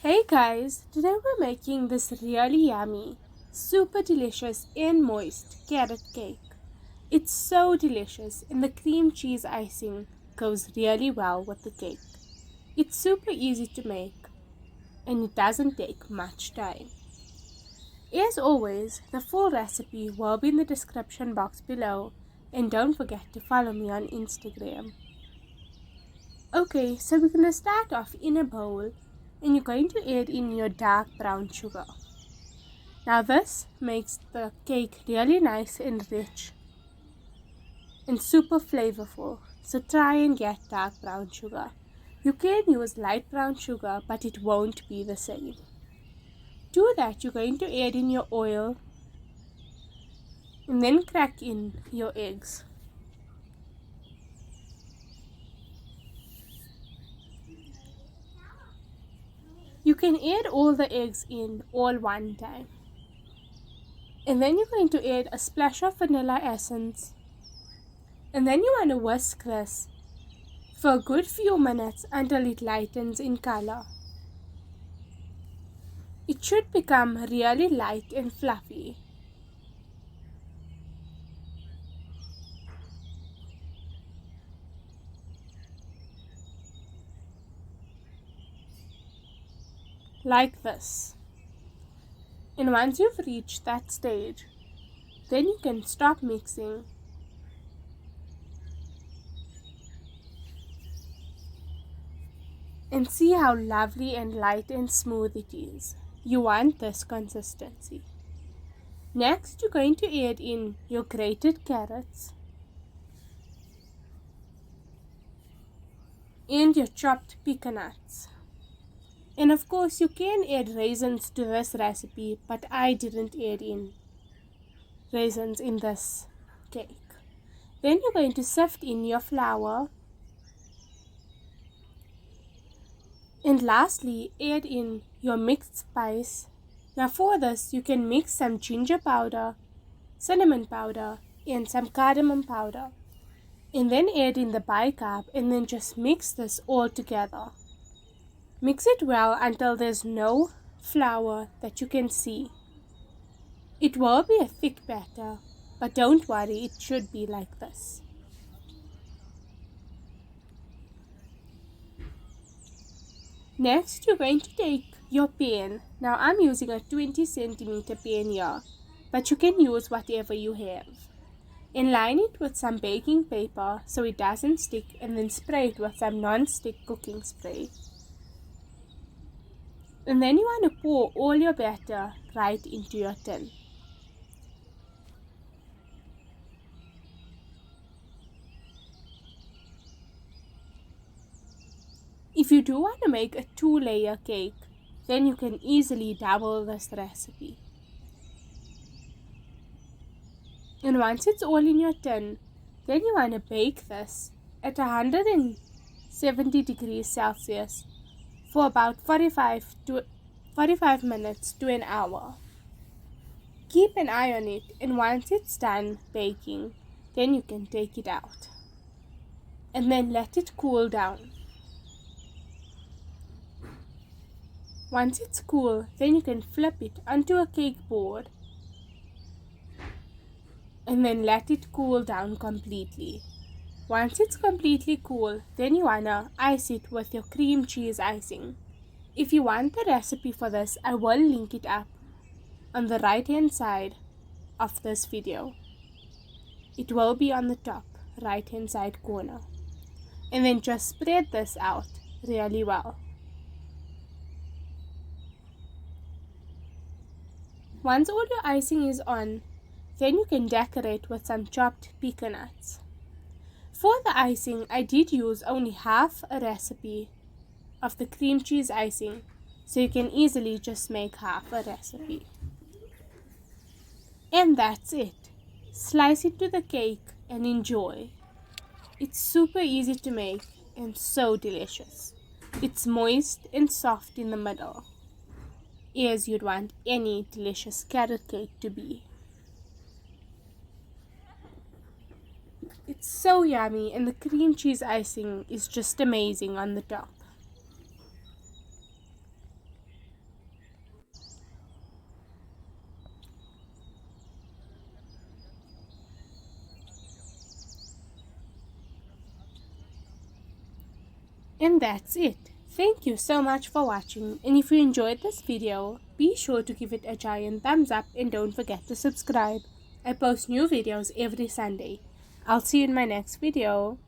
Hey guys, today we're making this really yummy, super delicious and moist carrot cake. It's so delicious and the cream cheese icing goes really well with the cake. It's super easy to make and it doesn't take much time. As always, the full recipe will be in the description box below and don't forget to follow me on Instagram. Okay, so we're going to start off in a bowl and you're going to add in your dark brown sugar. Now this makes the cake really nice and rich and super flavorful, so try and get dark brown sugar. You can use light brown sugar but it won't be the same. To that you're going to add in your oil and then crack in your eggs. You can add all the eggs in all one time. And then you're going to add a splash of vanilla essence. And then you want to whisk this for a good few minutes until it lightens in color. It should become really light and fluffy. Like this. And once you've reached that stage, then you can stop mixing. And see how lovely and light and smooth it is. You want this consistency. Next, you're going to add in your grated carrots and your chopped pecans. And of course, you can add raisins to this recipe, but I didn't add in raisins in this cake. Then you're going to sift in your flour. And lastly, add in your mixed spice. Now for this, you can mix some ginger powder, cinnamon powder, and some cardamom powder. And then add in the bicarb and then just mix this all together. Mix it well until there's no flour that you can see. It will be a thick batter, but don't worry, it should be like this. Next, you're going to take your pan. Now I'm using a 20 centimeter pan here, but you can use whatever you have. And line it with some baking paper so it doesn't stick, and then spray it with some non-stick cooking spray. And then you want to pour all your batter right into your tin. If you do want to make a 2-layer cake, then you can easily double this recipe. And once it's all in your tin, then you want to bake this at 170 degrees Celsius for about 45 minutes to an hour. Keep an eye on it, and once it's done baking, then you can take it out. And then let it cool down. Once it's cool, then you can flip it onto a cake board and then let it cool down completely. Once it's completely cool, then you wanna ice it with your cream cheese icing. If you want the recipe for this, I will link it up on the right hand side of this video. It will be on the top right hand side corner. And then just spread this out really well. Once all your icing is on, then you can decorate with some chopped pecans. For the icing, I did use only half a recipe of the cream cheese icing, so you can easily just make half a recipe. And that's it. Slice it to the cake and enjoy. It's super easy to make and so delicious. It's moist and soft in the middle, as you'd want any delicious carrot cake to be. It's so yummy, and the cream cheese icing is just amazing on the top. And that's it. Thank you so much for watching, and if you enjoyed this video, be sure to give it a giant thumbs up and don't forget to subscribe. I post new videos every Sunday. I'll see you in my next video.